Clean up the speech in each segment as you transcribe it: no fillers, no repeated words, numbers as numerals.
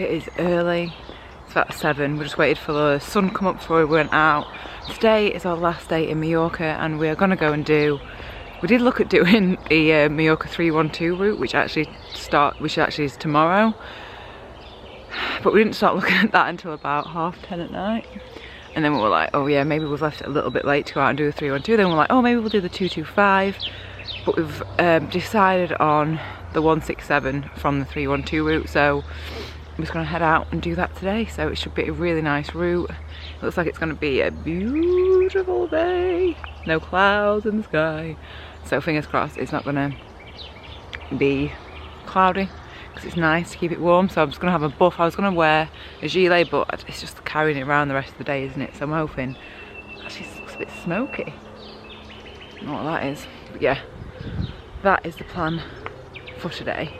It is early. It's about 7. We just waited for the sun to come up before we went out. Today is our last day in Mallorca and we are going to go and do... We did look at doing the Mallorca 312 route, which actually is tomorrow. But we didn't start looking at that until about 10:30 at night. And then we were like, oh yeah, maybe we've left it a little bit late to go out and do the 312. Then we're like, oh, maybe we'll do the 225. But we've decided on the 167 from the 312 route. So I'm just going to head out and do that today. So it should be a really nice route. It looks like it's going to be a beautiful day. No clouds in the sky. So fingers crossed it's not going to be cloudy. Because it's nice to keep it warm, so I'm just going to have a buff. I was going to wear a gilet, but it's just carrying it around the rest of the day, isn't it? So I'm hoping. Actually, it looks a bit smoky. I don't know what that is. But yeah, that is the plan for today.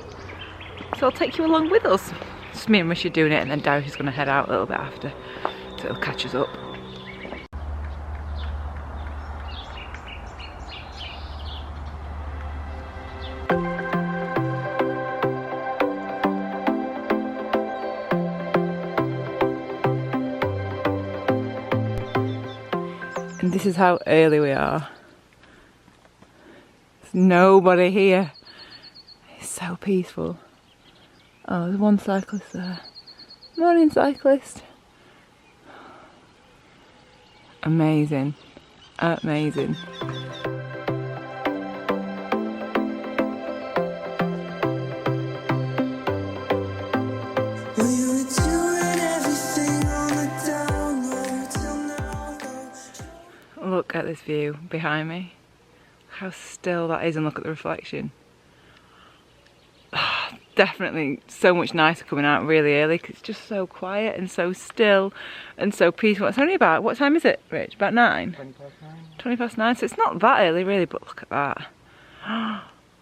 So I'll take you along with us. Just me and Rishi doing it, and then Dario's going to head out a little bit after. So it'll catch us up. And this is how early we are. There's nobody here. It's so peaceful. Oh, there's one cyclist there. Morning, cyclist. Amazing. Amazing. Look at this view behind me. How still that is, and look at the reflection. Definitely so much nicer coming out really early because it's just so quiet and so still and so peaceful. It's only about, what time is it, Rich? About 9? 20 past 9. 20 past 9, so it's not that early really, but look at that.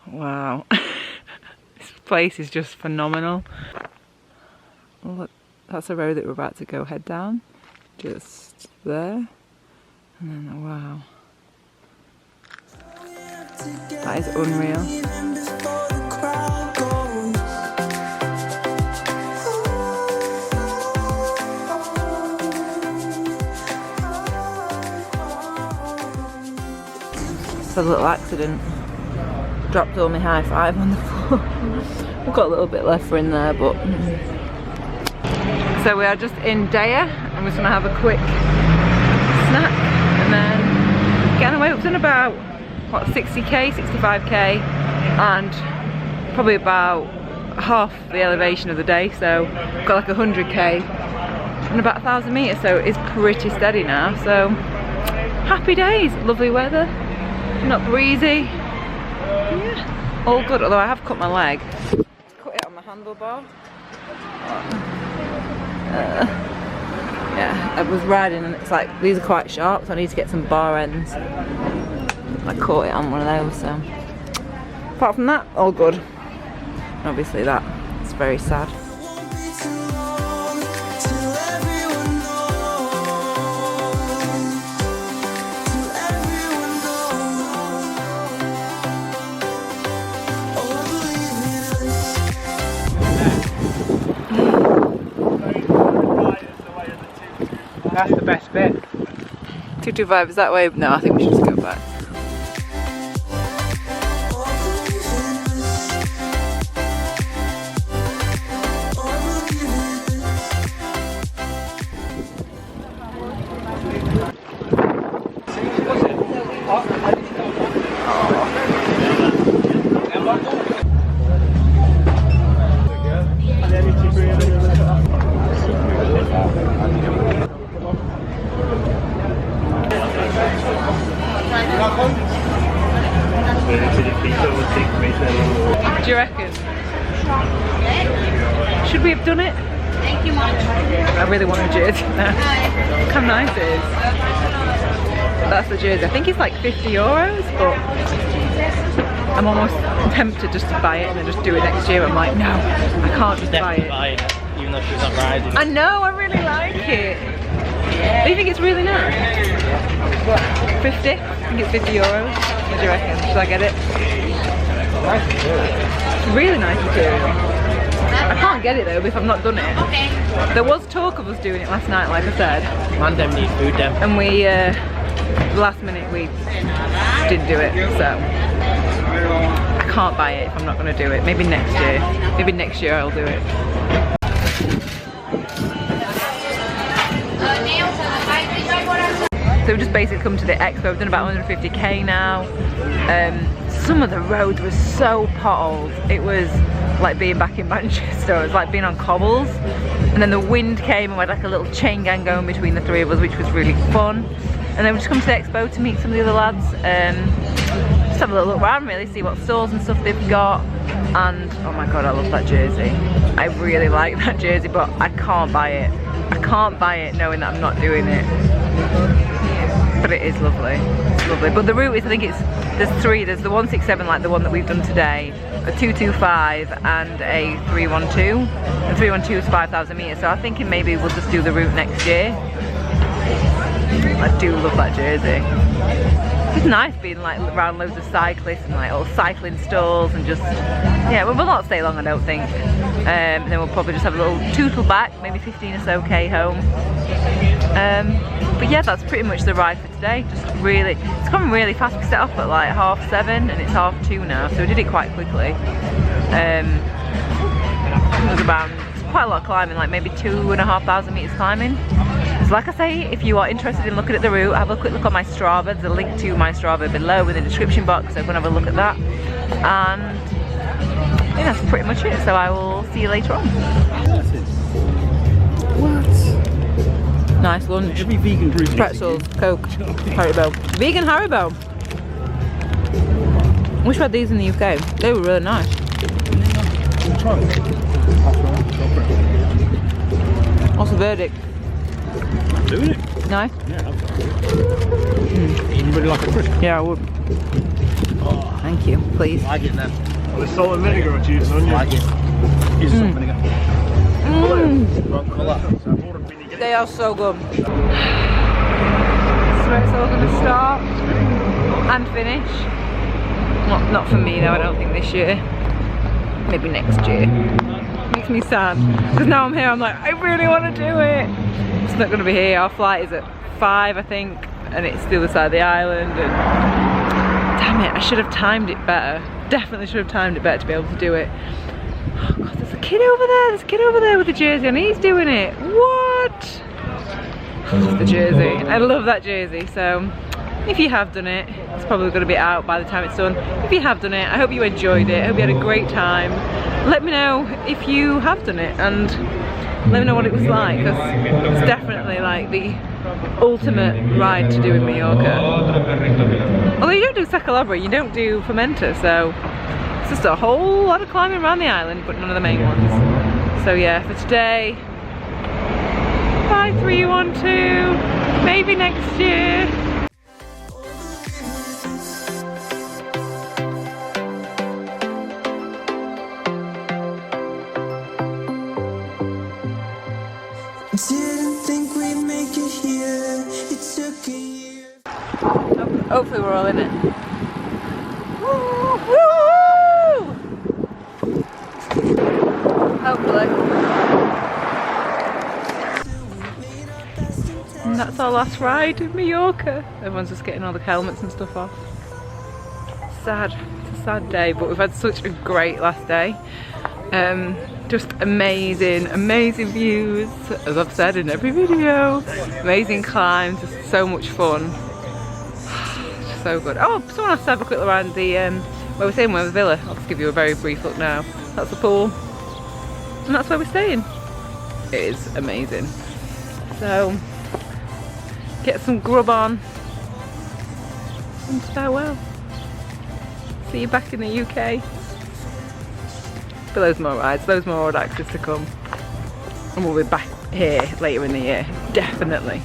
Wow. This place is just phenomenal. Look, that's the road that we're about to go head down. Just there. And then, wow. That is unreal. Just had a little accident. Dropped all my high five on the floor. We've got a little bit left for in there, but... So we are just in Daya, and we're just gonna have a quick snack and then get on the way. We've done about, what, 60k, 65k, and probably about half the elevation of the day, so we've got like 100k and about 1,000 meters, so it's pretty steady now. So happy days, lovely weather, not breezy, yeah, all good. Although I have cut my leg, cut it on my handlebar. Yeah, I was riding and it's like, these are quite sharp, so I need to get some bar ends. I caught it on one of those, so. Apart from that, all good. Obviously that, it's very sad. That's the best bit. 225 is that way? No, I think we should just go back. Do you reckon? Should we have done it? I really want a jersey now. Look how nice it is. That's the jersey. I think it's like 50 euros, but I'm almost tempted just to buy it and then just do it next year. I'm like, no, I can't just buy it. Even though she's not riding. I know, I really like it. Do you think it's really nice? What, 50? I think it's 50 euros. What do you reckon? Should I get it? It's really nice material. I can't get it though if I've not done it. There was talk of us doing it last night, like I said. Man, them need food, them. And we, last minute we didn't do it, so I can't buy it if I'm not going to do it. Maybe next year. Maybe next year I'll do it. So we've just basically come to the expo. We've done about 150k now. Some of the roads were so potholed. It was like being back in Manchester. It was like being on cobbles. And then the wind came and we had like a little chain gang going between the three of us, which was really fun. And then we just come to the expo to meet some of the other lads. Just have a little look around really, see what stores and stuff they've got. And oh my god, I love that jersey. I really like that jersey, but I can't buy it. I can't buy it knowing that I'm not doing it. But it is lovely. It's lovely. But the route is, I think there's three. There's the 167, like the one that we've done today, a 225 and a 312. And 312 is 5,000 meters. So I'm thinking maybe we'll just do the route next year. I do love that jersey. It's nice being like around loads of cyclists and like all cycling stalls and just, yeah, we'll not stay long I don't think. And then we'll probably just have a little tootle back, maybe 15 or so K home. But yeah, that's pretty much the ride for today. Just really, it's gone really fast. We set off at like 7:30 and it's 2:30 now, so we did it quite quickly. It was about, quite a lot of climbing, like maybe 2,500 meters climbing. So like I say, if you are interested in looking at the route, have a quick look on my Strava. There's a link to my Strava below in the description box, so go and have a look at that. And yeah, that's pretty much it. So I will see you later on. What? Nice lunch. Every vegan group. Pretzels, Coke, Haribo. Vegan Haribo. Wish we had these in the UK. They were really nice. What's the verdict? Doing it. Nice? Yeah. You really like a crisp? Yeah, I would. Oh, Thank you, please. I like it then. With salt and vinegar or cheese on you? I like it. Use salt and vinegar. They are so good. So it's all going to start and finish. Not for me though, I don't think this year. Maybe next year. Makes me sad. Because now I'm here, I'm like, I really want to do it. It's not going to be here. Our flight is at 5, I think. And it's the other side of the island. And damn it, I should have timed it better. Definitely should have timed it better to be able to do it. Oh god, there's a kid over there. There's a kid over there with the jersey and he's doing it. What? Just the jersey. I love that jersey. So if you have done it, it's probably going to be out by the time it's done. If you have done it, I hope you enjoyed it. I hope you had a great time. Let me know if you have done it and let me know what it was like, because it's definitely like the ultimate ride to do in Mallorca. Although you don't do Sacalabra, you don't do Fomenta, so it's just a whole lot of climbing around the island, but none of the main ones. So yeah, for today, bye 312, maybe next year. Didn't think we'd make it here. It took a year. Hopefully we're all in it. Woo! Hopefully. And that's our last ride in Mallorca. Everyone's just getting all the helmets and stuff off. Sad. It's a sad day, but we've had such a great last day. Just amazing views, as I've said in every video. Amazing climbs, just so much fun. Just so good. Oh, someone has to have a quick look around the, where we're staying, where the villa. I'll just give you a very brief look now. That's the pool. And that's where we're staying. It is amazing. So, get some grub on. And farewell. See you back in the UK. But loads more rides, loads more road access to come. And we'll be back here later in the year, definitely.